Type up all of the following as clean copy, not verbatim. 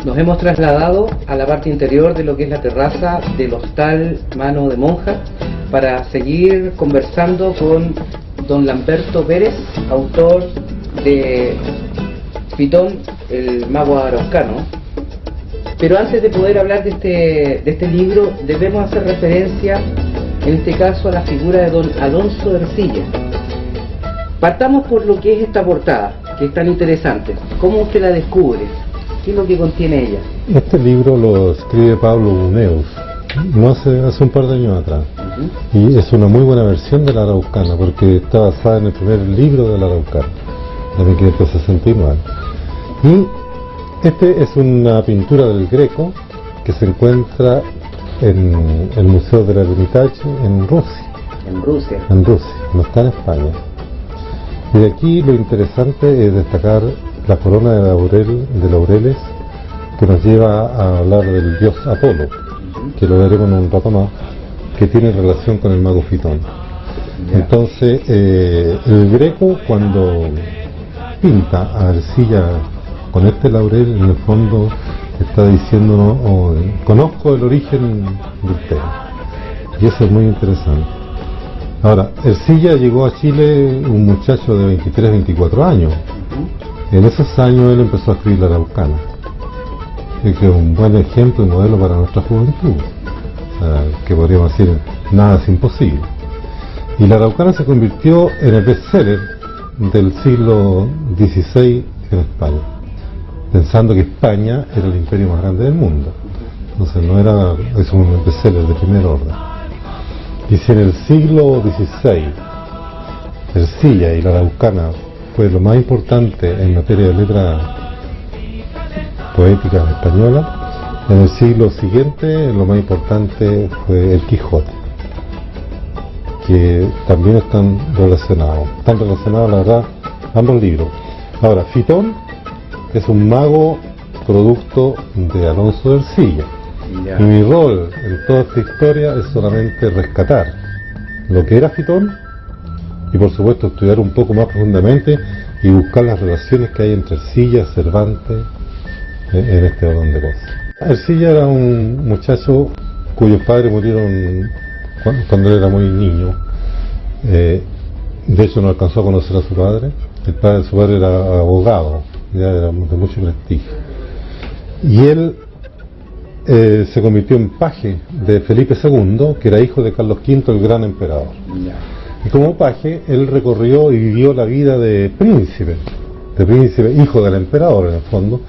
Nos hemos trasladado a la parte interior de lo que es la terraza del Hostal Mano de Monja para seguir conversando con don Lamberto Pérez, autor de Fitón, el mago araucano. Pero antes de poder hablar de este libro, debemos hacer referencia, en este caso, a la figura de don Alonso de Ercilla. Partamos por lo que es esta portada, que es tan interesante. ¿Cómo usted la descubre? ¿Qué es lo que contiene ella? Este libro lo escribe Pablo Buneus, no hace un par de años atrás. Y es una muy buena versión de la araucana, porque está basada en el primer libro de la araucana, de 1569. Y este es una pintura del Greco que se encuentra en el Museo del Hermitage en Rusia. En Rusia. En Rusia, no está en España. Y de aquí lo interesante es destacar la corona de laureles que nos lleva a hablar del dios Apolo, que lo veremos en un rato más, que tiene relación con el mago Fitón. Entonces, el Greco, cuando pinta a Ercilla con este laurel, en el fondo está diciéndonos, conozco el origen de usted. Y eso es muy interesante. Ahora, Ercilla llegó a Chile un muchacho de 23, 24 años. En esos años él empezó a escribir la araucana, que es un buen ejemplo y modelo para nuestra juventud. Que podríamos decir, nada es imposible. Y la araucana se convirtió en el bestseller del siglo XVI en España, pensando que España era el imperio más grande del mundo. Entonces no era, es un bestseller de primer orden. Y si en el siglo XVI Ercilla y la araucana fue lo más importante en materia de letra poética española, en el siglo siguiente lo más importante fue el Quijote, que también están relacionados la verdad ambos libros. Ahora, Fitón es un mago producto de Alonso de Ercilla, y mi rol en toda esta historia es solamente rescatar lo que era Fitón y por supuesto estudiar un poco más profundamente y buscar las relaciones que hay entre Ercilla, Cervantes en este orden de cosas. Ercilla era un muchacho cuyos padres murieron cuando él era muy niño. De hecho no alcanzó a conocer a su padre. El padre de su padre era abogado, ya era de mucho prestigio. Y él se convirtió en paje de Felipe II, que era hijo de Carlos V, el gran emperador. Y como paje, él recorrió y vivió la vida de príncipe, hijo del emperador en el fondo,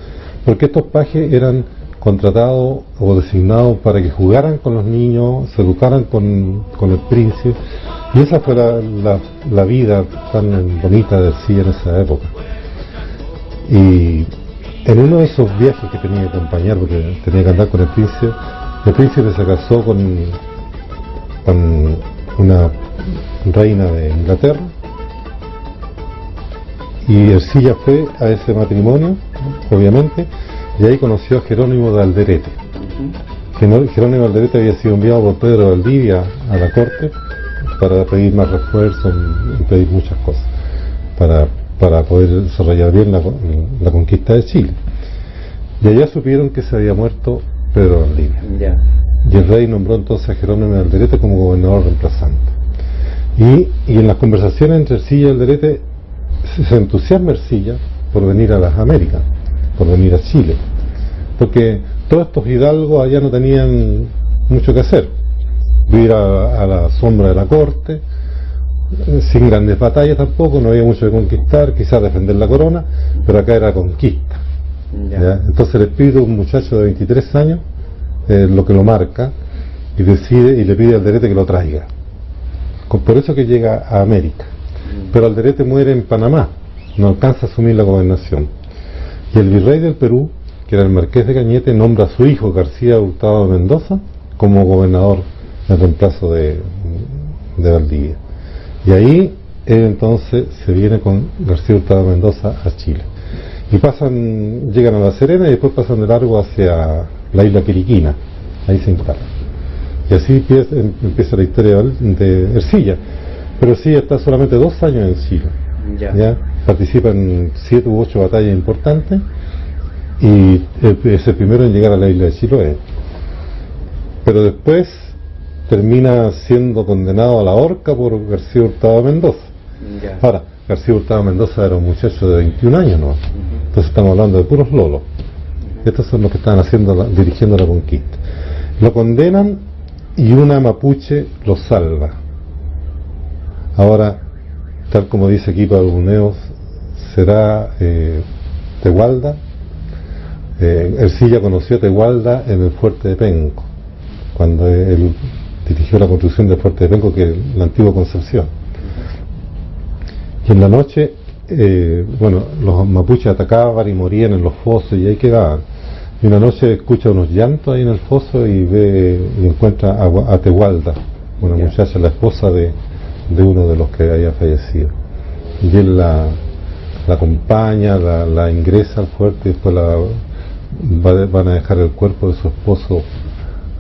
porque estos pajes eran contratados o designados para que jugaran con los niños, se educaran con el príncipe, y esa fue la vida tan bonita de Ercilla en esa época. Y en uno de esos viajes que tenía que acompañar, porque tenía que andar con el príncipe se casó con una reina de Inglaterra, y Ercilla fue a ese matrimonio, obviamente, y ahí conoció a Jerónimo de Alderete. Jerónimo de Alderete había sido enviado por Pedro de Valdivia a la corte para pedir más refuerzos y pedir muchas cosas para poder desarrollar bien la conquista de Chile. Y allá supieron que se había muerto Pedro de Valdivia. Y el rey nombró entonces a Jerónimo de Alderete como gobernador reemplazante. Y en las conversaciones entre Ercilla y Alderete se entusiasma Ercilla por venir a las Américas, por venir a Chile, porque todos estos hidalgos allá no tenían mucho que hacer, vivir a la sombra de la corte, sin grandes batallas tampoco, no había mucho que conquistar, quizás defender la corona, pero acá era conquista. ¿Ya? Entonces el espíritu de un muchacho de 23 años lo que lo marca, y decide y le pide a Alderete que lo traiga. Por eso que llega a América. Pero Alderete muere en Panamá, no alcanza a asumir la gobernación. Y el virrey del Perú, que era el marqués de Cañete, nombra a su hijo García Hurtado de Mendoza como gobernador en reemplazo de Valdivia. Y ahí él entonces se viene con García Hurtado de Mendoza a Chile. Y llegan a La Serena y después pasan de largo hacia la isla Quiriquina, ahí se instalan. Y así empieza la historia de Ercilla. Pero Ercilla está solamente 2 años en Chile. ¿Ya? Participa en 7 u 8 batallas importantes y es el primero en llegar a la isla de Chiloé. Pero después termina siendo condenado a la horca por García Hurtado Mendoza. Ya. Ahora, García Hurtado Mendoza era un muchacho de 21 años, ¿no? Entonces estamos hablando de puros lolos. Estos son los que estaban dirigiendo la conquista. Lo condenan y una mapuche lo salva. Ahora, tal como dice aquí Pablo Buneos, será Tegualda. Ercilla conoció a Tegualda en el fuerte de Penco, cuando él dirigió la construcción del fuerte de Penco, que es la antigua Concepción. Y en la noche, los mapuches atacaban y morían en los fosos y ahí quedaban. Y una noche escucha unos llantos ahí en el foso y ve y encuentra a Tegualda, una muchacha, la esposa de uno de los que había fallecido. Y él la acompaña, la ingresa al fuerte y después van a dejar el cuerpo de su esposo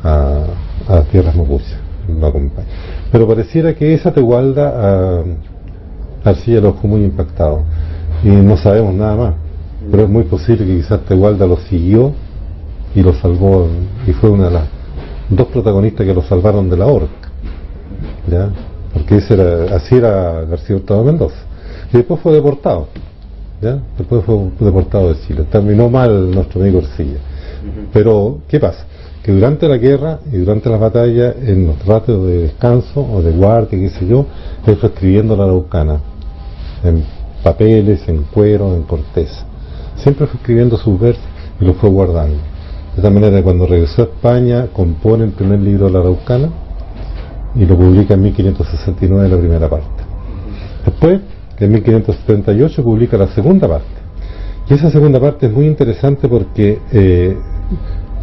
a las tierras mapuches. Lo acompaña. Pero pareciera que esa Tegualda Ercilla lo dejó muy impactado y no sabemos nada más, pero es muy posible que quizás Tegualda lo siguió y lo salvó, y fue una de las dos protagonistas que lo salvaron de la horca, ¿ya? Porque así era García Hurtado Mendoza, y después fue deportado, ¿ya? Después fue deportado de Chile. Terminó mal nuestro amigo Ercilla. Pero ¿qué pasa? Que durante la guerra y durante las batallas, en los ratos de descanso o de guardia, qué sé yo, él fue escribiendo la Araucana en papeles, en cuero, en corteza. Siempre fue escribiendo sus versos y los fue guardando. De tal manera que cuando regresó a España compone el primer libro de la Araucana y lo publica en 1569, la primera parte. Después, en 1578, publica la segunda parte. Y esa segunda parte es muy interesante porque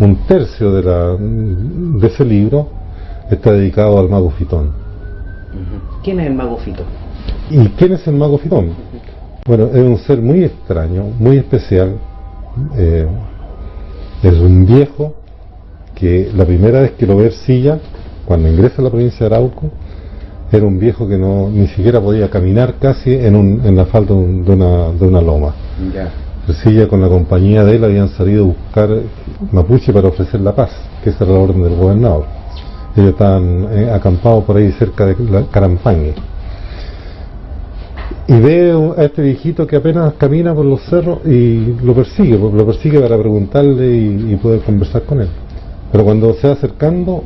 un tercio de ese libro está dedicado al mago Fitón. ¿Quién es el mago Fitón? ¿Y quién es el mago Fitón? Bueno, es un ser muy extraño, muy especial. Es un viejo que la primera vez que lo ve Ercilla, cuando ingresa a la provincia de Arauco, era un viejo que ni siquiera podía caminar casi en la falda de una loma. Ya. Ercilla, con la compañía de él, habían salido a buscar mapuche para ofrecer la paz, que esa era la orden del gobernador. Ellos estaban acampados por ahí cerca de Carampangue. Y ve a este viejito que apenas camina por los cerros y lo persigue para preguntarle y poder conversar con él. Pero cuando se va acercando,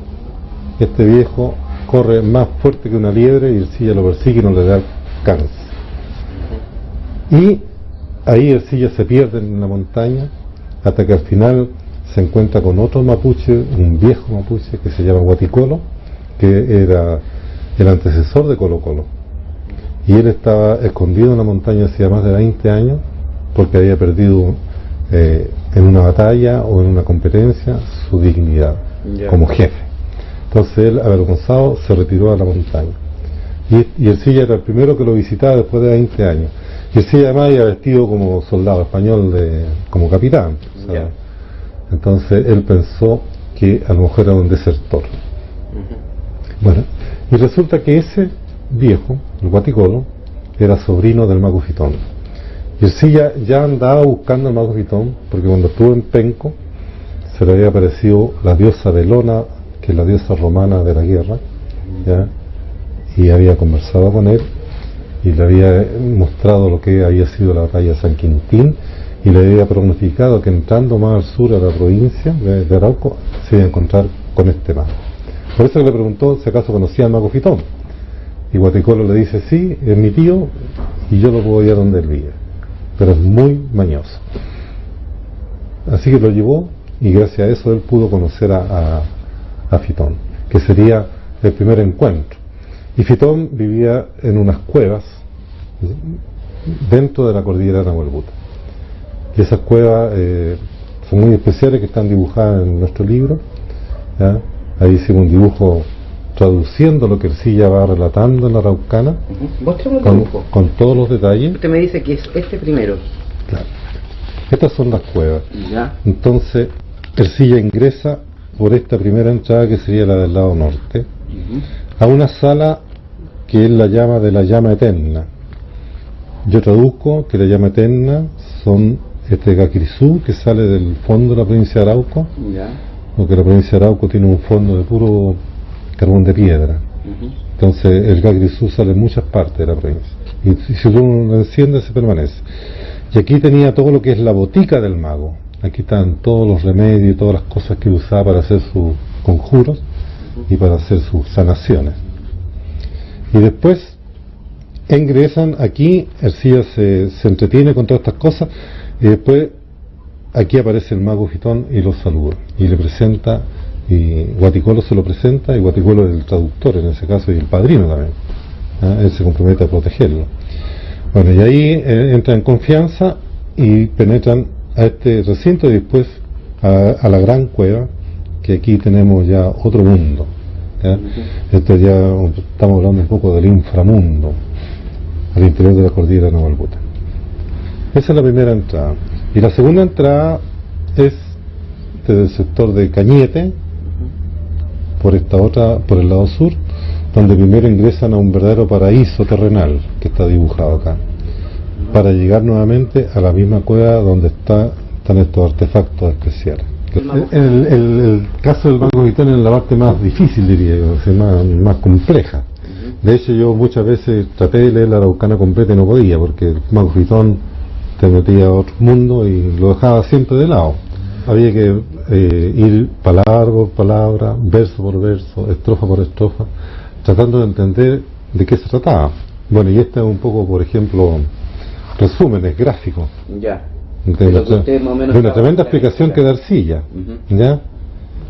este viejo corre más fuerte que una liebre y Ercilla lo persigue y no le da alcance. Y ahí Ercilla se pierde en la montaña hasta que al final se encuentra con otro mapuche, un viejo mapuche que se llama Guaticolo, que era el antecesor de Colo Colo. Y él estaba escondido en la montaña hacía más de 20 años porque había perdido en una batalla o en una competencia su dignidad como jefe. Entonces él, avergonzado, se retiró a la montaña. Y Ercilla era el primero que lo visitaba después de 20 años. Y Ercilla además iba vestido como soldado español, como capitán. Entonces él pensó que a lo mejor era un desertor. Bueno, y resulta que ese viejo, el Guaticolo, era sobrino del mago Fitón. Y Ercilla ya andaba buscando al mago Fitón, porque cuando estuvo en Penco se le había aparecido la diosa Belona, que es la diosa romana de la guerra, ¿ya? Y había conversado con él y le había mostrado lo que había sido la batalla de San Quintín, y le había pronosticado que entrando más al sur a la provincia de Arauco se iba a encontrar con este mago. Por eso le preguntó si acaso conocía al mago Fitón. Y Guaticolo le dice: sí, es mi tío y yo lo puedo ir a donde él vive, pero es muy mañoso. Así que lo llevó y gracias a eso él pudo conocer a Fitón, que sería el primer encuentro. Y Fitón vivía en unas cuevas dentro de la cordillera de Nahuelbuta. Y esas cuevas son muy especiales, que están dibujadas en nuestro libro, ¿ya? Ahí hicimos un dibujo traduciendo lo que Ercilla va relatando en la Araucana, con todos los detalles. Usted me dice que es este primero. Claro. Estas son las cuevas. Ya. Entonces Ercilla ingresa por esta primera entrada, que sería la del lado norte, a una sala que él la llama de la llama eterna. Yo traduzco que la llama eterna son este Gacrisú, que sale del fondo de la provincia de Arauco, Ya. porque la provincia de Arauco tiene un fondo de puro carbón de piedra. Entonces el Gacrisú sale en muchas partes de la provincia. Y si uno lo enciende, se permanece. Y aquí tenía todo lo que es la botica del mago. Aquí están todos los remedios y todas las cosas que usaba para hacer sus conjuros y para hacer sus sanaciones. Y después ingresan aquí, Ercilla se entretiene con todas estas cosas, y después aquí aparece el mago Fitón y lo saluda y le presenta, y Guaticuelo se lo presenta, y Guaticuelo es el traductor en ese caso y el padrino también. Él se compromete a protegerlo. Bueno, y ahí entran en confianza y penetran a este recinto y después a la gran cueva, que aquí tenemos ya otro mundo, ¿ya? Esto ya estamos hablando un poco del inframundo, al interior de la cordillera de Navalbuta. Esa es la primera entrada. Y la segunda entrada es desde el sector de Cañete, por esta otra, por el lado sur, donde primero ingresan a un verdadero paraíso terrenal que está dibujado acá, para llegar nuevamente a la misma cueva donde están estos artefactos especiales. El caso del mago Fitón es la parte más difícil, diría yo, más compleja. De hecho, yo muchas veces traté de leer la Araucana completa y no podía, porque el mago Fitón te metía a otro mundo y lo dejaba siempre de lado. Había que ir palabra por palabra, verso por verso, estrofa por estrofa, tratando de entender de qué se trataba. Bueno, y este es un poco, por ejemplo, resúmenes gráficos. Ya. De una tremenda explicación que da Ercilla. ¿Ya?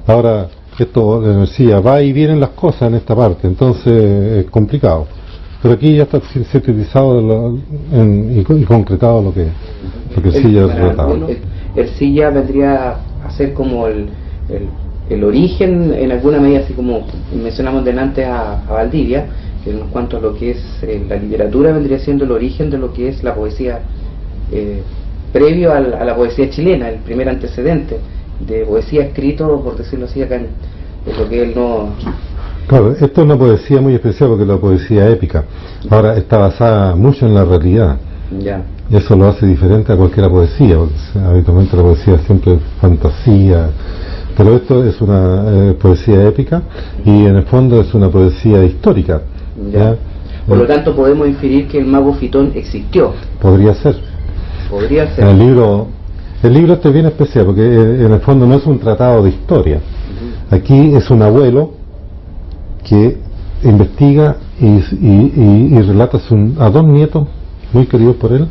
Ahora, esto en Ercilla va y vienen las cosas en esta parte, entonces es complicado. Pero aquí ya está sintetizado y concretado lo que Ercilla trataba. Ercilla vendría a ser como el origen, en alguna medida, así como mencionamos delante a Valdivia, que en cuanto a lo que es la literatura, vendría siendo el origen de lo que es la poesía, previo a la poesía chilena, el primer antecedente de poesía escrito, por decirlo así, acá en lo que él no... Claro, esto es una poesía muy especial porque es la poesía épica. Ahora está basada mucho en la realidad. Ya. Y eso lo hace diferente a cualquier poesía, porque habitualmente la poesía siempre es fantasía, pero esto es una poesía épica y en el fondo es una poesía histórica. Ya. Por lo tanto podemos inferir que el mago Fitón existió. Podría ser. Podría ser. El libro este es bien especial porque en el fondo no es un tratado de historia. Aquí es un abuelo que investiga y relata a dos nietos muy queridos por él,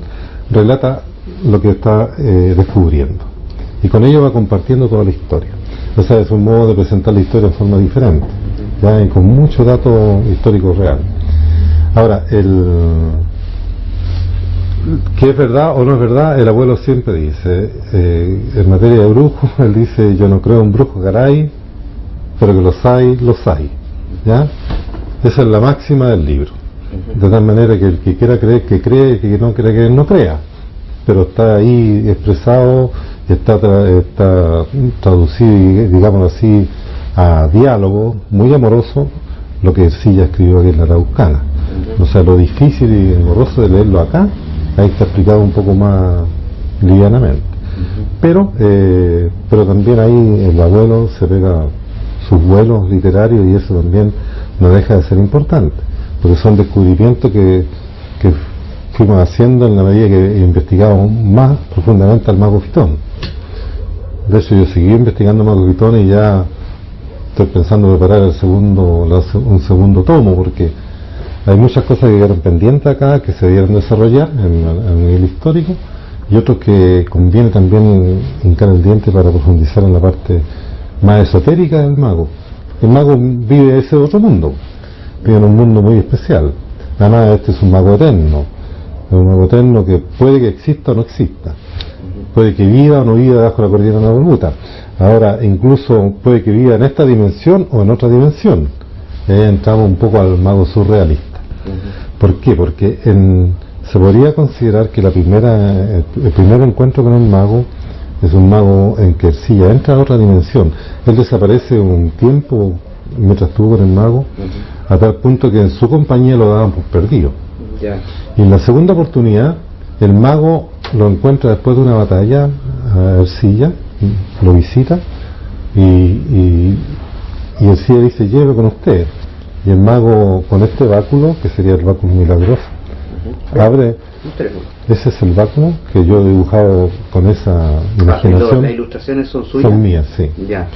relata lo que está descubriendo y con ello va compartiendo toda la historia. O sea, es un modo de presentar la historia de forma diferente, ¿ya? Y con mucho dato histórico real. Ahora, ¿qué es verdad o no es verdad? El abuelo siempre dice, en materia de brujos, él dice: yo no creo en brujos, caray, pero que los hay, ¿ya? Esa es la máxima del libro. De tal manera que el que quiera creer, que cree, que no quiera creer, no crea. Pero está ahí expresado, está traducido, digámoslo así, a diálogo muy amoroso, lo que Ercilla escribió aquí en la Araucana. O sea, lo difícil y engorroso de leerlo acá, ahí está explicado un poco más livianamente. Pero también ahí el abuelo se pega sus vuelos literarios y eso también no deja de ser importante, porque son descubrimientos que fuimos haciendo en la medida que investigamos más profundamente al mago Fitón. De hecho, yo seguí investigando al mago Fitón y ya estoy pensando en preparar un segundo tomo, porque hay muchas cosas que quedaron pendientes acá que se debieron desarrollar a nivel histórico, y otros que conviene también hincar el diente para profundizar en la parte más esotérica del mago. El mago vive ese otro mundo, vive en un mundo muy especial. Además, este es un mago eterno, es un mago eterno que puede que exista o no exista, puede que viva o no viva debajo de la cordillera de Navalbuta. Ahora, incluso puede que viva en esta dimensión o en otra dimensión. Y ahí entramos un poco al mago surrealista. ¿Por qué? Porque se podría considerar que el primer encuentro con el mago es un mago en que Ercilla entra a otra dimensión. Él desaparece un tiempo mientras estuvo con el mago, a tal punto que en su compañía lo daban por perdido. Y en la segunda oportunidad, El mago lo encuentra después de una batalla a Ercilla, lo visita y Ercilla dice: lleve con usted. Y el mago, con este báculo, que sería el báculo milagroso, abre. Ese es el báculo que yo he dibujado con esa imaginación. Las ilustraciones son suyas. Son mías, sí. Ya.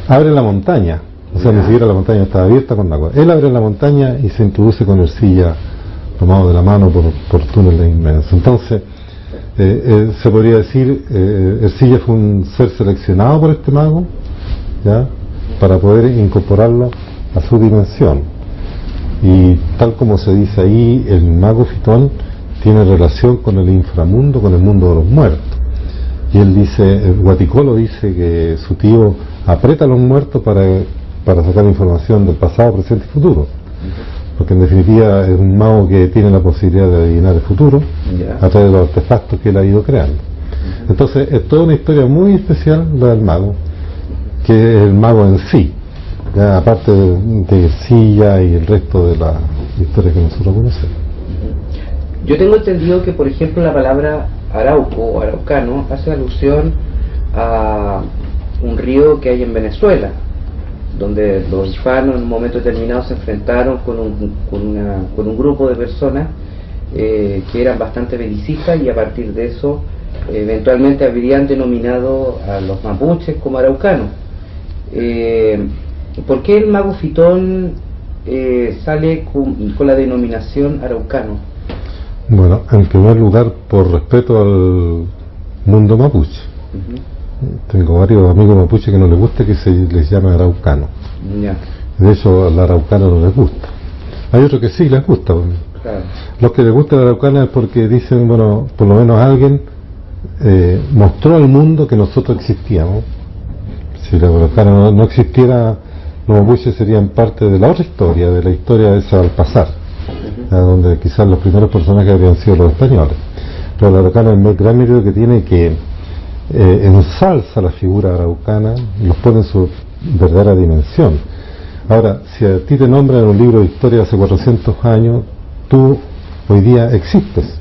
Abre la montaña, o sea, ni siquiera la montaña estaba abierta con agua. Él abre la montaña y se introduce con Ercilla, tomado de la mano por túneles inmensos. Entonces, se podría decir, Ercilla fue un ser seleccionado por este mago, ¿ya?, para poder incorporarlo a su dimensión. Y tal como se dice ahí, el mago Fitón tiene relación con el inframundo, con el mundo de los muertos. Y él dice, Guaticolo dice que su tío aprieta a los muertos para sacar información del pasado, presente y futuro. Porque en definitiva es un mago que tiene la posibilidad de adivinar el futuro a través de los artefactos que él ha ido creando. Entonces es toda una historia muy especial la del mago, que es el mago en sí, ya, aparte de Ercilla y el resto de la historia que nosotros conocemos. Yo tengo entendido que, por ejemplo, la palabra Arauco o araucano hace alusión a un río que hay en Venezuela, donde los hispanos en un momento determinado se enfrentaron con un grupo de personas que eran bastante belicistas, y a partir de eso eventualmente habrían denominado a los mapuches como araucanos. ¿Por qué el mago Fitón sale con la denominación araucano? Bueno, en primer lugar, por respeto al mundo mapuche. Tengo varios amigos mapuches que no les gusta que se les llame araucano. De hecho, al araucano no les gusta. Hay otros que sí les gusta. Claro. Los que les gusta la araucana es porque dicen, bueno, por lo menos alguien mostró al mundo que nosotros existíamos. Si la araucana no existiera, los mapuches serían parte de la otra historia, de la historia esa al pasar, donde quizás los primeros personajes habrían sido los españoles. Pero la araucana es el gran mérito que tiene, que ensalza la figura araucana, los pone en su verdadera dimensión. Ahora, si a ti te nombran en un libro de historia hace 400 años, tú hoy día existes.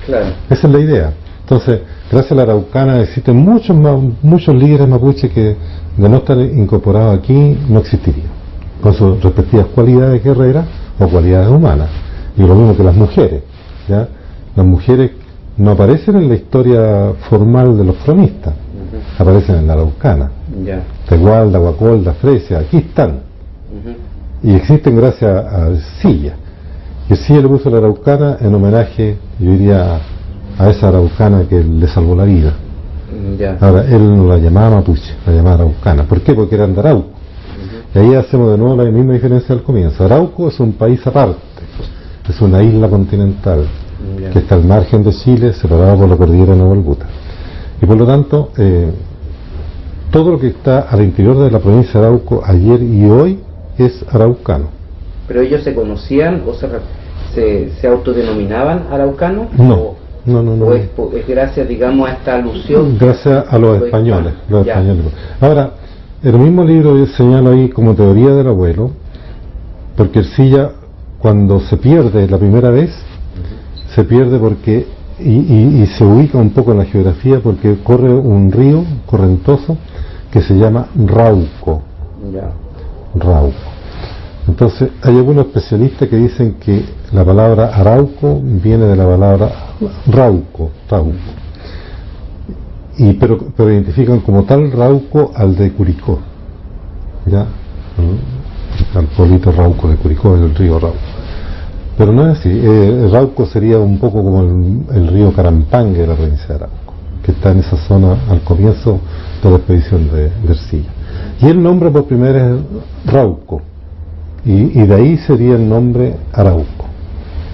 Claro. Esa es la idea. Entonces, gracias a la araucana existen muchos líderes mapuches que, de no estar incorporados aquí, no existirían, con sus respectivas cualidades guerreras o cualidades humanas. Y lo mismo que las mujeres, ¿ya? Las mujeres no aparecen en la historia formal de los cronistas, aparecen en la araucana. Tegualda, Guacolda, Fresia, aquí están. Y existen gracias a Ercilla. Y Ercilla le puso la araucana en homenaje, yo diría, a esa araucana que le salvó la vida. Ahora, él no la llamaba mapuche, la llamaba araucana. ¿Por qué? Porque eran de Arauco. Y ahí hacemos de nuevo la misma diferencia al comienzo. Arauco es un país aparte, es una isla continental que está al margen de Chile, separada por la cordillera de Nuevo Albuta. Y por lo tanto, todo lo que está al interior de la provincia de Arauco ayer y hoy es araucano. ¿Pero ellos se conocían o se autodenominaban araucanos? No. No. Es gracias, digamos, a esta alusión. Gracias a los españoles. Ahora, el mismo libro yo señalo ahí como teoría del abuelo, porque Ercilla, cuando se pierde la primera vez, se pierde porque, y se ubica un poco en la geografía, porque corre un río correntoso que se llama Rauco. Rauco. Entonces, hay algunos especialistas que dicen que la palabra Arauco viene de la palabra Rauco. Pero identifican como tal Rauco al de Curicó, ¿ya? Al pueblito Rauco de Curicó, el río Rauco. Pero no es así. Rauco sería un poco como el río Carampangue de la provincia de Arauco, que está en esa zona al comienzo de la expedición de Ercilla. Y el nombre por primera vez es Rauco. Y de ahí sería el nombre Arauco,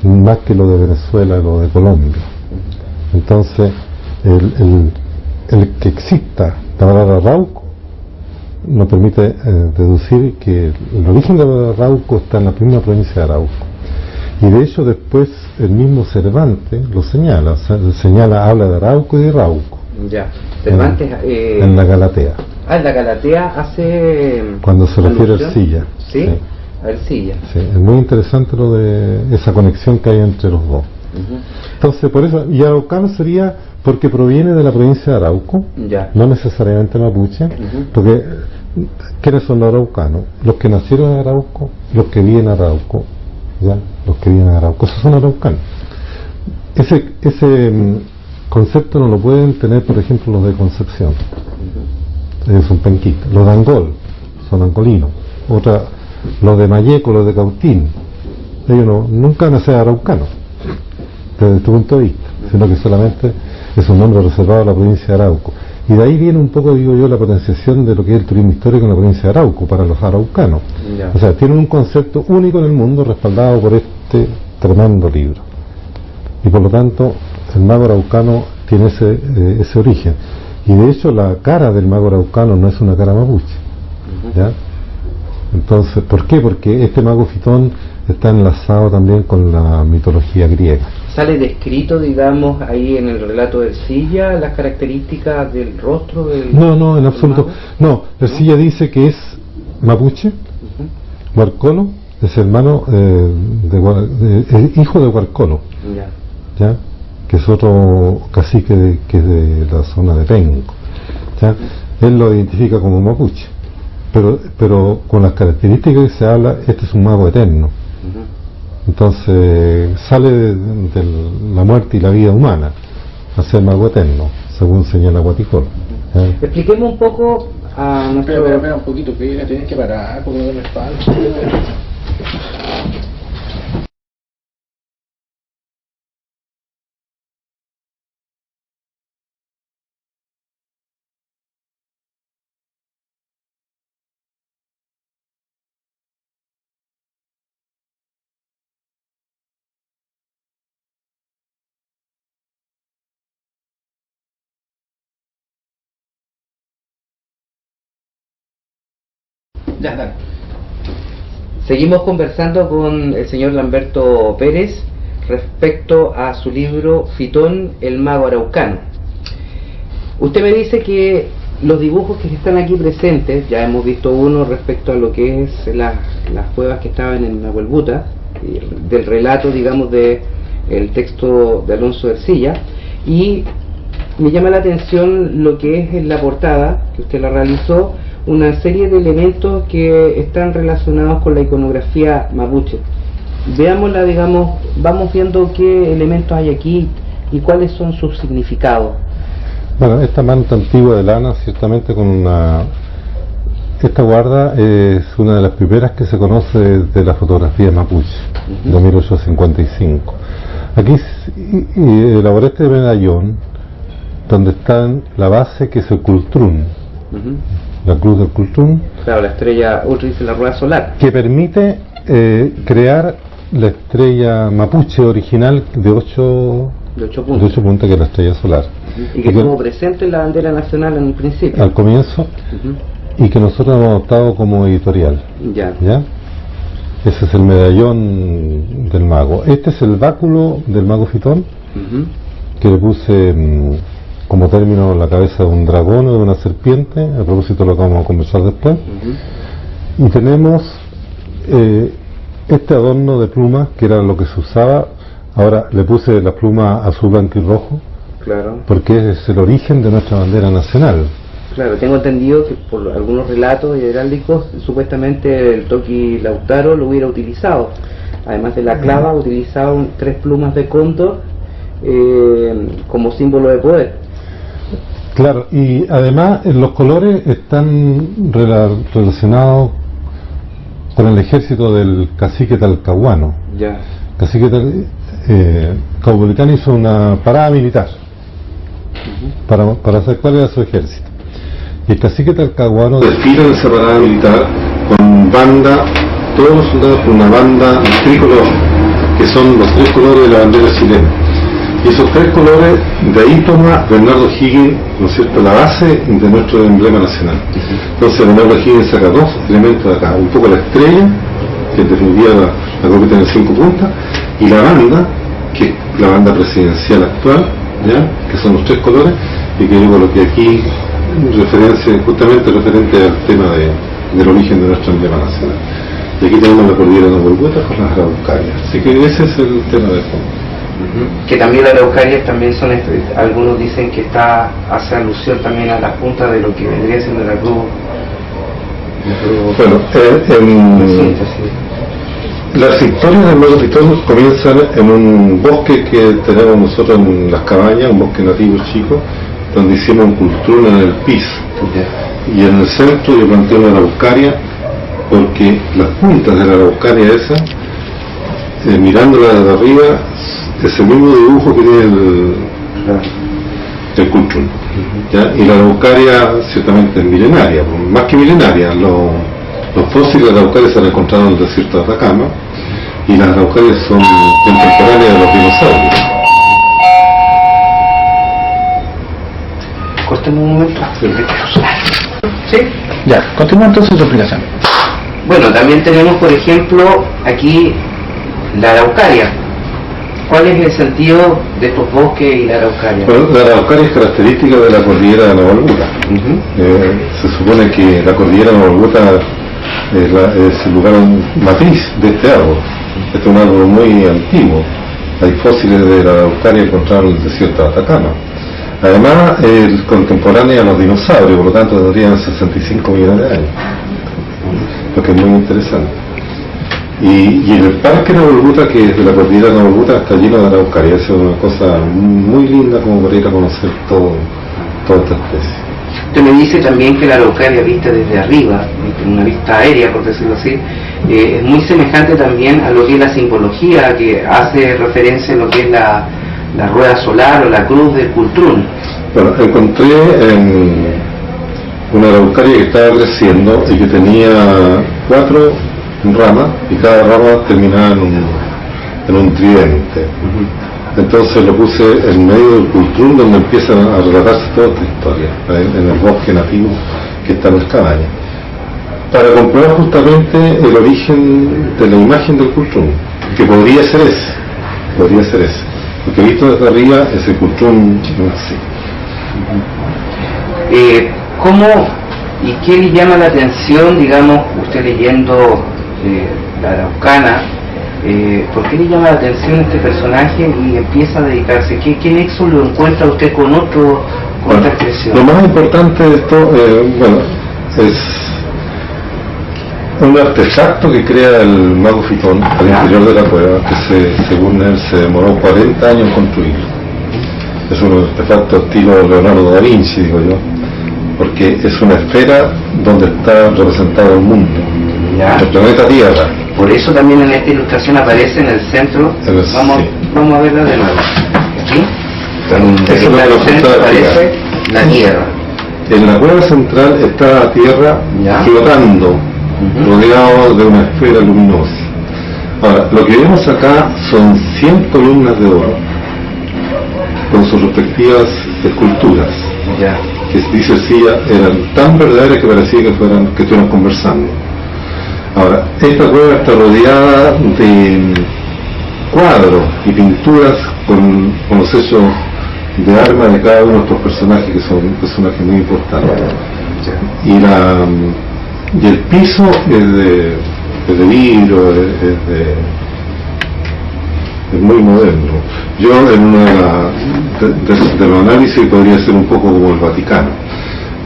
más que lo de Venezuela y lo de Colombia. Entonces, el que exista la palabra Arauco nos permite deducir que el origen de la palabra Arauco está en la primera provincia de Arauco. Y de hecho después el mismo Cervantes lo señala, habla de Arauco y de Rauco. Cervantes en la Galatea. En la Galatea hace... Cuando se refiere a Ercilla. ¿Sí? A Ercilla. Sí, es muy interesante lo de esa conexión que hay entre los dos. Entonces, por eso, y araucano sería porque proviene de la provincia de Arauco, no necesariamente mapuche, porque ¿quiénes son los araucanos? Los que nacieron en Arauco, los que viven en Arauco, ¿ya? Los que viven en Arauco, esos son araucanos. Ese concepto no lo pueden tener, por ejemplo, los de Concepción. Ellos son penquistas. Los de Angol son angolinos. Los de Mayeco, los de Cautín, ellos nunca van a ser araucanos desde tu punto de vista, sino que solamente es un nombre reservado a la provincia de Arauco. Y de ahí viene un poco, digo yo, la potenciación de lo que es el turismo histórico en la provincia de Arauco para los araucanos. O sea, tienen un concepto único en el mundo respaldado por este tremendo libro. Y por lo tanto, el mago araucano tiene ese origen. Y de hecho, la cara del mago araucano no es una cara mapuche. ¿Ya? Entonces, ¿por qué? Porque este mago Fitón está enlazado también con la mitología griega. ¿Sale descrito, digamos, ahí en el relato de Ercilla las características del rostro del... No, en absoluto. No, Ercilla dice que es mapuche, Huarcolo, es hermano, hijo de Huarcolo, ¿ya? Que es otro cacique que es de la zona de Penco, ¿ya? Él lo identifica como mapuche. Pero con las características que se habla, este es un mago eterno. Entonces sale de la muerte y la vida humana a ser mago eterno, según señala Guaticol. Expliquemos un poco a nuestro... Espera un poquito, que tienes que parar porque no me falta. Ya, dale. Seguimos conversando con el señor Lamberto Pérez respecto a su libro Fitón, el mago araucano. Usted me dice que los dibujos que están aquí presentes, ya hemos visto uno respecto a lo que es las cuevas que estaban en Nahuelbuta, del relato, digamos, de el texto de Alonso de Ercilla, y me llama la atención lo que es en la portada, que usted la realizó, una serie de elementos que están relacionados con la iconografía mapuche. Veámosla, digamos, vamos viendo qué elementos hay aquí y cuáles son sus significados. Bueno, esta manta antigua de lana, ciertamente esta guarda es una de las primeras que se conoce de la fotografía mapuche, de 1855. Aquí elaboré este medallón donde está la base, que es el Cultrún, la cruz del Cultrún. Claro, la estrella dice la rueda solar. Que permite crear la estrella mapuche original de 8 puntas, que es la estrella solar. Y que estuvo presente en la bandera nacional en un principio. Al comienzo, y que nosotros hemos adoptado como editorial. ¿Ya? Ese es el medallón del mago. Este es el báculo del mago Fitón, que le puse como término la cabeza de un dragón o de una serpiente. A propósito, lo que vamos a conversar después. Y tenemos este adorno de plumas, que era lo que se usaba. Ahora le puse la pluma azul, blanco y rojo, porque es el origen de nuestra bandera nacional. Claro, tengo entendido que por algunos relatos heráldicos, supuestamente el Toki Lautaro lo hubiera utilizado. Además de la clava, utilizaban 3 plumas de cóndor como símbolo de poder. Claro, y además los colores están relacionados con el ejército del cacique talcahuano. Cacique Caupolicán hizo una parada militar para saber cuál era su ejército. Y el cacique talcahuano desfila en esa parada militar con banda, todos los soldados con una banda tricolor, que son los 3 colores de la bandera chilena. Y esos 3 colores, de ahí toma Bernardo Higgins, ¿no es cierto?, la base de nuestro emblema nacional. Entonces Bernardo Higgins saca 2 elementos de acá, un poco la estrella, que en definitiva la cruz tiene 5 puntas, y la banda, que es la banda presidencial actual, que son los 3 colores, y que yo coloqué aquí justamente referente al tema del origen de nuestro emblema nacional. Y aquí tenemos la cordillera de Nahuelbuta con las araucarias. Así que ese es el tema de fondo. que también las araucarias también son, algunos dicen que hace alusión también a la punta de lo que vendría siendo la cruz. Bueno, las historias del Mago Fitón comienzan en un bosque que tenemos nosotros en las cabañas, un bosque nativo chico, donde hicimos un cultrún en el piso. Y en el centro yo planteé una araucaria, porque las puntas de la araucaria esa, mirándola desde arriba, es el mismo dibujo que tiene el cultrún. Y la araucaria ciertamente es milenaria, más que milenaria. Los fósiles de araucarias se han encontrado en el desierto de Atacama, y las araucarias son contemporáneas de los dinosaurios. Cortemos un momento. ¿Sí? Ya, continúa entonces su explicación. Bueno, también tenemos, por ejemplo, aquí la araucaria. ¿Cuál es el sentido de estos bosques y la araucaria? Bueno, la araucaria es característica de la cordillera de Nova Albuta. Se supone que la cordillera de Nova Albuta es el lugar matriz de este árbol. Este es un árbol muy antiguo. Hay fósiles de la araucaria encontrados en el desierto de Atacama. Además, es contemporánea a los dinosaurios, por lo tanto tendrían 65 millones de años, lo que es muy interesante. Y en el parque Nova Albuta, que es de la cordillera de Nova Albuta, está lleno de araucaria. Es una cosa muy linda como para ir a conocer toda esta especie. Usted me dice también que la araucaria vista desde arriba, en una vista aérea, por decirlo así, es muy semejante también a lo que es la simbología, que hace referencia a lo que es la rueda solar o la cruz del cultrún. Bueno, encontré una araucaria que estaba creciendo y que tenía 4 ramas, y cada rama terminaba en un tridente. Entonces lo puse en medio del cultrún, donde empieza a relatarse toda esta historia, en el bosque nativo que está en las cabañas, para comprobar justamente el origen de la imagen del cultrún, que podría ser ese, porque visto desde arriba es el cultrún así. ¿Cómo y qué le llama la atención, digamos, usted leyendo la araucana? ¿Por qué le llama la atención este personaje y empieza a dedicarse? ¿Qué nexo lo encuentra usted con otra expresión? Lo más importante de esto, es un artefacto que crea el Mago Fitón al interior de la cueva, que según él se demoró 40 años en construir. Es un artefacto estilo Leonardo da Vinci, digo yo, porque es una esfera donde está representado el mundo, el planeta Tierra. Por eso también en esta ilustración aparece en el centro. Vamos a verla de nuevo. ¿Sí? En el centro aparece la Tierra. En la cueva central está la Tierra flotando, rodeado de una esfera luminosa. Ahora, lo que vemos acá son 100 columnas de oro con sus respectivas esculturas, que dice Silla eran tan verdaderas que parecía que estuvieran conversando. Ahora, esta cueva está rodeada de cuadros y pinturas con los hechos de armas de cada uno de estos personajes, que son personajes muy importantes. Y el piso es de vidrio, es muy moderno. Yo en una de los análisis podría ser un poco como el Vaticano.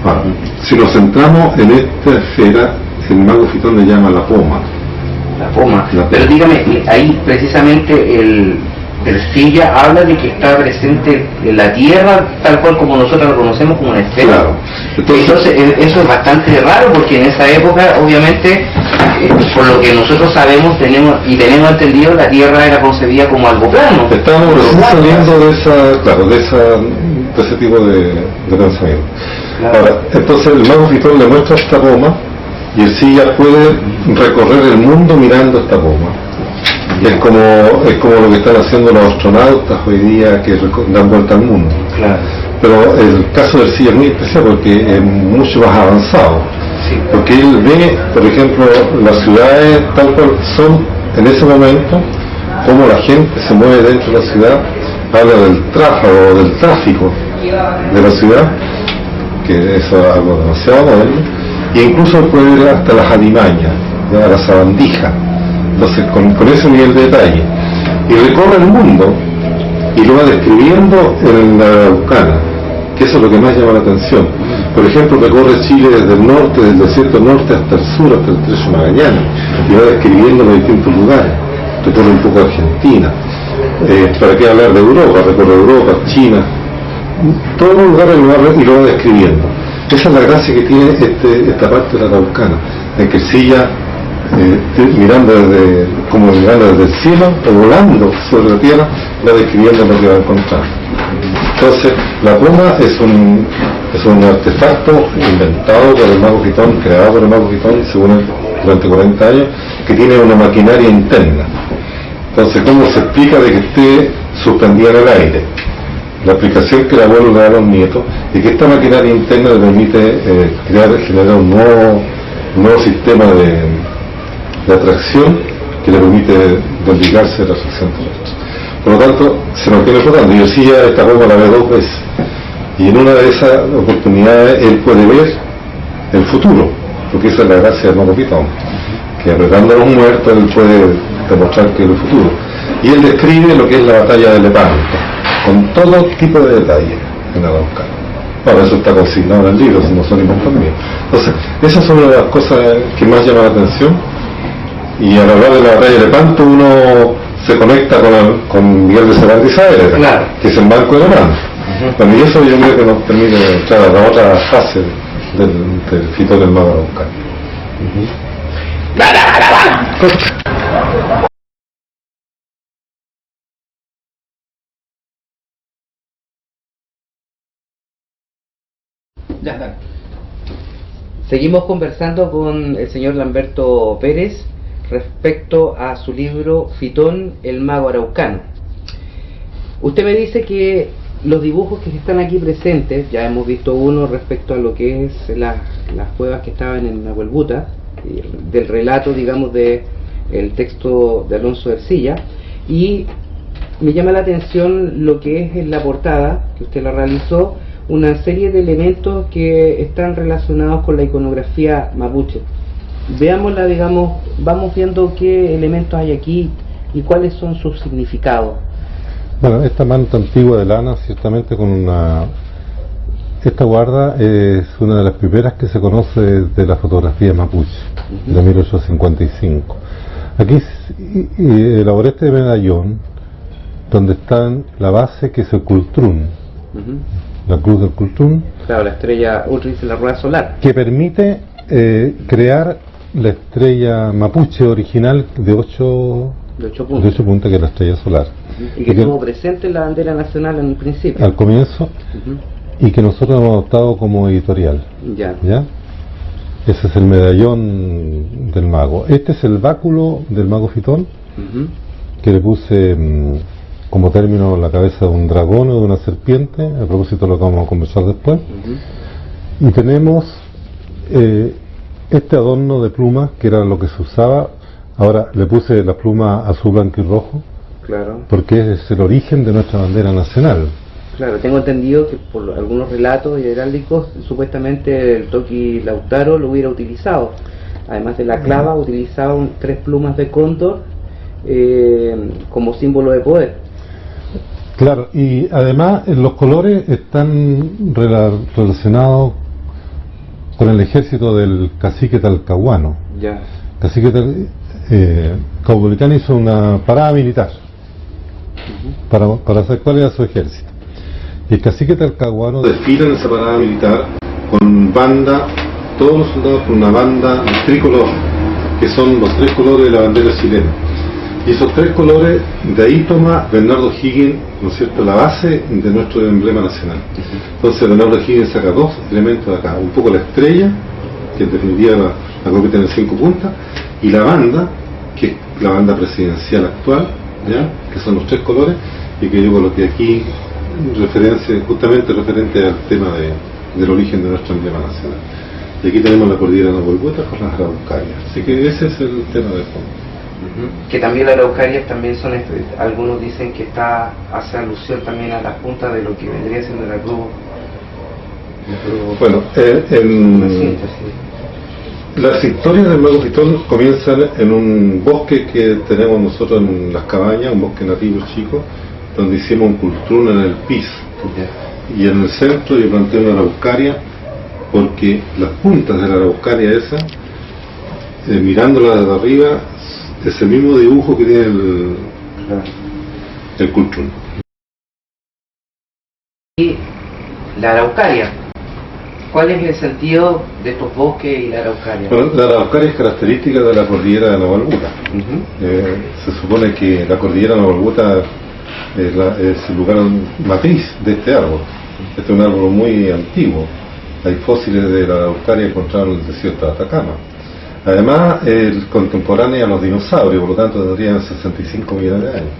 Ahora, si nos centramos en esta esfera, el Mago Fitón le llama la poma. La poma. Pero dígame, ahí precisamente el Silla habla de que está presente en la Tierra tal cual como nosotros lo conocemos, como una esfera. Claro. Entonces eso es bastante raro, porque en esa época obviamente por lo que nosotros sabemos tenemos entendido, la Tierra era concebida como algo plano. Estamos saliendo de ese tipo de pensamiento. Claro. Ahora, entonces el Mago Fitón le muestra esta poma y el Silla puede recorrer el mundo mirando esta poma. Es como lo que están haciendo los astronautas hoy día, que dan vuelta al mundo. Claro. Pero el caso del Silla es muy especial porque es mucho más avanzado. Sí. Porque él ve, por ejemplo, las ciudades tal cual son en ese momento, cómo la gente se mueve dentro de la ciudad, habla del tráfago, del tráfico de la ciudad, que eso es algo demasiado moderno, e incluso puede ir hasta las alimañas, a la sabandija. Entonces con ese nivel de detalle, y recorre el mundo y lo va describiendo en la Araucana, que eso es lo que más llama la atención. Por ejemplo, recorre Chile desde el norte, del desierto norte hasta el sur, hasta el Estrecho Magallanes, y va describiendo los distintos lugares. Recorre un poco Argentina. ¿Para qué hablar de Europa? Recorre Europa, China, todos los lugares y lo va describiendo. Esa es la gracia que tiene esta parte de la Araucana, de que silla mirando desde el cielo o volando sobre la tierra, va describiendo lo que va a encontrar. Entonces, la pluma es un artefacto inventado por el mago Fitón, creado por el mago Fitón, según él, durante 40 años, que tiene una maquinaria interna. Entonces, ¿cómo se explica de que esté suspendida en el aire? La explicación que el abuelo le da a los nietos es que esta maquinaria interna le permite generar un nuevo sistema de atracción que le permite desligarse de la atracción terrestre. Por lo tanto, se mantiene flotando. Yo sí ya esta bomba la ve 2 veces. Y en una de esas oportunidades él puede ver el futuro, porque esa es la gracia del mago Fitón, que apretando a los muertos él puede demostrar que es el futuro. Y él describe lo que es la batalla de Lepanto, con todo tipo de detalles en la Araucana. Bueno, eso está consignado en el libro, si no son inventos míos. Entonces, esas son una de las cosas que más llaman la atención. Y al hablar de la batalla de Lepanto, uno se conecta con Miguel de Cervantes y Saavedra, claro, que es el marco de Lepanto. Bueno, y eso yo creo que nos permite entrar a la otra fase del Fitón del mago araucano. Seguimos conversando con el señor Lamberto Pérez respecto a su libro Fitón, el mago araucano. Usted me dice que los dibujos que están aquí presentes, ya hemos visto uno respecto a lo que es las cuevas que estaban en Nahuelbuta, del relato, digamos, del texto de Alonso de Ercilla, y me llama la atención lo que es en la portada, que usted la realizó, una serie de elementos que están relacionados con la iconografía mapuche. Veámosla, digamos, vamos viendo qué elementos hay aquí y cuáles son sus significados. Bueno, esta manta antigua de lana, ciertamente esta guarda es una de las primeras que se conoce de la fotografía mapuche, de 1855. Aquí elaboré este medallón, donde está la base, que es el Cultrún, la cruz del Cultrún. Claro, la estrella Ultris de la rueda solar. Que permite crear la estrella mapuche original de 8 puntas, que es la estrella solar. Y que estuvo presente en la bandera nacional en el principio. Al comienzo, y que nosotros hemos adoptado como editorial. ¿Ya? Ese es el medallón del mago. Este es el báculo del mago Fitón, que le puse como término la cabeza de un dragón o de una serpiente, a propósito de lo que vamos a conversar después. Y tenemos este adorno de plumas, que era lo que se usaba. Ahora le puse la pluma azul, blanco y rojo, claro, porque es el origen de nuestra bandera nacional. Claro, tengo entendido que por algunos relatos heráldicos, supuestamente el Toki Lautaro lo hubiera utilizado. Además de la clava, utilizaban 3 plumas de cóndor como símbolo de poder. Claro, y además los colores están relacionados con el ejército del cacique talcahuano. Ya. Cacique Caupolicán hizo una parada militar para saber cuál era su ejército. Y el cacique talcahuano desfila en esa parada militar con banda, todos los soldados con una banda tricolor, que son los 3 colores de la bandera chilena. Y esos 3 colores, de ahí toma Bernardo Higgins, ¿no es cierto?, la base de nuestro emblema nacional. Entonces Bernardo Higgins saca 2 elementos de acá, un poco la estrella, que en definitiva la cruz que tiene 5 puntas, y la banda, que es la banda presidencial actual, ¿ya?, que son los 3 colores, y que yo coloqué aquí justamente referente al tema del origen de nuestro emblema nacional. Y aquí tenemos la cordillera de Nahuelbuta con las araucarias, así que ese es el tema de fondo. Que también las araucarias también son, algunos dicen que hace alusión también a la punta de lo que vendría siendo la cruz. Bueno, las historias del mago Fitón comienzan en un bosque que tenemos nosotros en las cabañas, un bosque nativo chico, donde hicimos un cultrún en el piso. Y en el centro yo planteé una araucaria, porque las puntas de la araucaria esa, mirándola desde arriba, es el mismo dibujo que tiene el cultrún. Y la araucaria, ¿cuál es el sentido de estos bosques y la araucaria? Bueno, la araucaria es característica de la cordillera de Navalbuta. Se supone que la cordillera de Navalbuta es el lugar matriz de este árbol. Este es un árbol muy antiguo. Hay fósiles de la araucaria encontrados en el desierto de Atacama. Además, es contemporánea a los dinosaurios, por lo tanto tendrían 65 millones de años,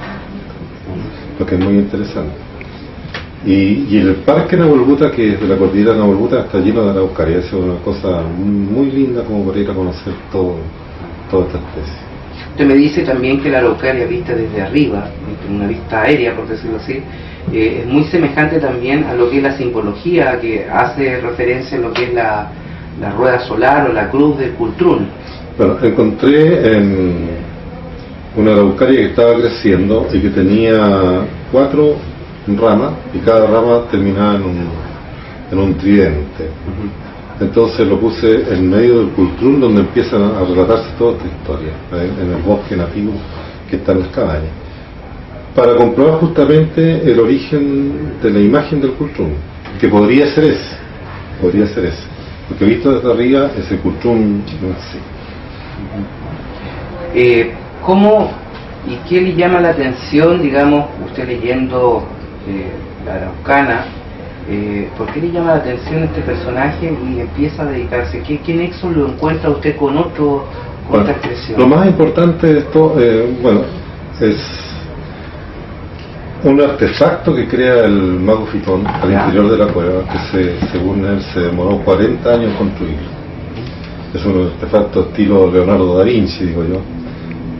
lo que es muy interesante. Y el parque Navalbuta, que es de la cordillera de Navalbuta, está lleno de araucaria. Es una cosa muy linda como para ir a conocer toda esta especie. Usted me dice también que la araucaria vista desde arriba, en una vista aérea, por decirlo así, es muy semejante también a lo que es la simbología, que hace referencia a lo que es la rueda solar o la cruz del cultrún. Bueno, encontré en una araucaria que estaba creciendo y que tenía 4 ramas, y cada rama terminaba en un tridente. Entonces lo puse en medio del cultrún, donde empiezan a relatarse toda esta historia, en el bosque nativo que está en las cabañas, para comprobar justamente el origen de la imagen del cultrún, que podría ser ese, porque visto desde arriba es el cultrún así. ¿Cómo y qué le llama la atención, digamos, usted leyendo la Araucana, por qué le llama la atención este personaje y empieza a dedicarse? ¿Qué nexo lo encuentra usted con otra expresión? Lo más importante de esto, es un artefacto que crea el mago Fitón al interior de la cueva, que según él se demoró 40 años en construir. Es un artefacto estilo Leonardo da Vinci, digo yo,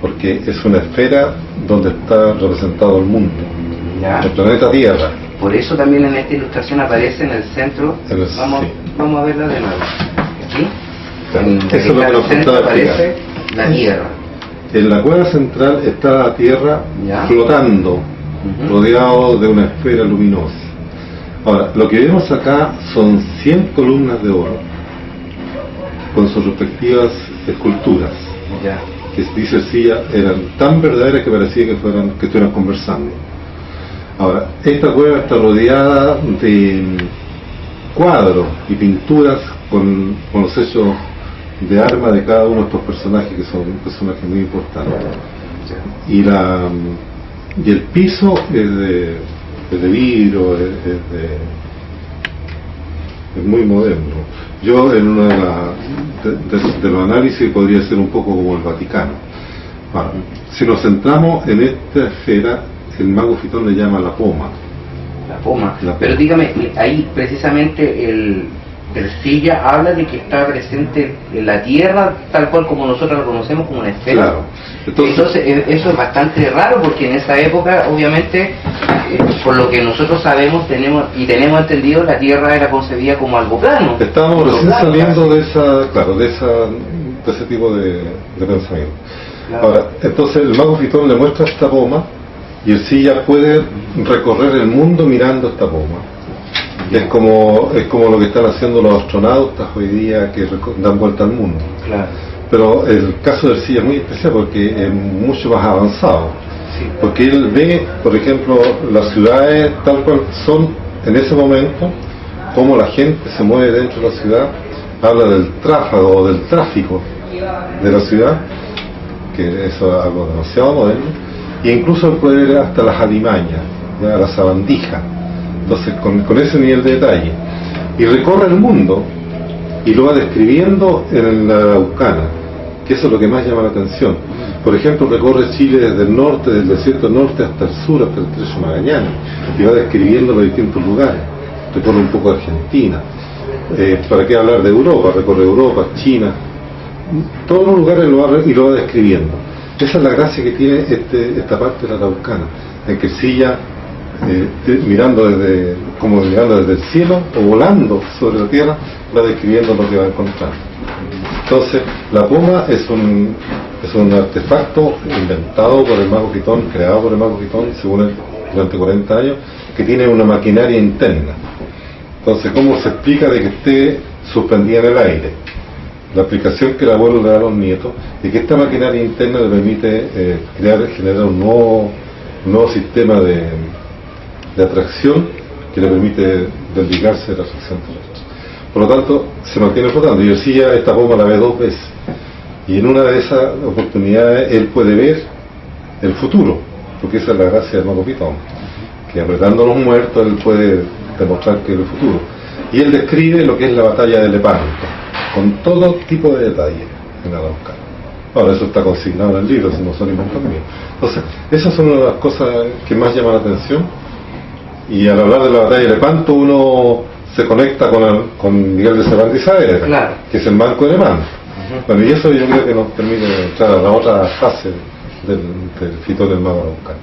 porque es una esfera donde está representado el mundo, el planeta Tierra. Por eso también en esta ilustración aparece en el centro. Vamos a verla de nuevo. Aquí, eso es lo que nos centro aparece la Tierra. En la cueva central está la Tierra flotando, rodeado de una esfera luminosa. Ahora, lo que vemos acá son 100 columnas de oro con sus respectivas esculturas, que dice Silla eran tan verdaderas que parecía que estuvieran conversando. Ahora, esta cueva está rodeada de cuadros y pinturas con los hechos de arma de cada uno de estos personajes, que son personajes muy importantes. Y el piso es de vidrio, es muy moderno. Yo en una de los análisis podría ser un poco como el Vaticano. Ahora, si nos centramos en esta esfera, el mago Fitón le llama la poma. La poma. Pero dígame, ahí precisamente el Silla habla de que está presente en la Tierra tal cual como nosotros lo conocemos, como una esfera. Claro. Entonces eso es bastante raro, porque en esa época, obviamente, por lo que nosotros sabemos, tenemos entendido, la Tierra era concebida como algo plano. Estábamos recién saliendo de ese tipo de pensamiento. Claro. Ahora, entonces el mago Fitón le muestra esta poma, y el Silla puede recorrer el mundo mirando esta poma. Es como lo que están haciendo los astronautas hoy día, que dan vuelta al mundo. Claro. Pero el caso del Silla es muy especial porque es mucho más avanzado. Sí. Porque él ve, por ejemplo, las ciudades tal cual son en ese momento, cómo la gente se mueve dentro de la ciudad, habla del tráfago o del tráfico de la ciudad, que eso es algo demasiado moderno. Y incluso puede ver hasta las alimañas, la sabandija. Entonces, con ese nivel de detalle. Y recorre el mundo y lo va describiendo en la Araucana, que eso es lo que más llama la atención. Por ejemplo, recorre Chile desde el norte, del desierto norte hasta el sur, hasta el Estrecho Magallanes, y va describiendo los distintos lugares. Recorre un poco Argentina. ¿Para qué hablar de Europa? Recorre Europa, China, todos los lugares lo va describiendo. Esa es la gracia que tiene esta parte de la Araucana, en que Silla, mirando desde el cielo o volando sobre la tierra, va describiendo lo que va a encontrar. Entonces, la poma es un artefacto inventado por el mago Fitón, creado por el mago Fitón, según él durante 40 años, que tiene una maquinaria interna. Entonces, ¿cómo se explica de que esté suspendida en el aire? La explicación que el abuelo le da a los nietos es que esta maquinaria interna le permite generar un nuevo sistema de atracción que le permite desligarse de la fricción terrestre. Por lo tanto, se mantiene flotando. Y decía, esta bomba la ve 2 veces. Y en una de esas oportunidades él puede ver el futuro, porque esa es la gracia del mago Pitón, que apretando a los muertos él puede demostrar que es el futuro. Y él describe lo que es la batalla de Lepanto, con todo tipo de detalles en la Araucana. Ahora, eso está consignado en el libro, si no son inventos míos. Entonces, esas son una de las cosas que más llaman la atención. Y al hablar de la batalla de Lepanto, uno se conecta con Miguel de Cervantes y Saavedra, claro, que es el manco de Lepanto. Bueno, y eso yo creo que nos permite entrar a la otra fase del Fitón del mago araucano.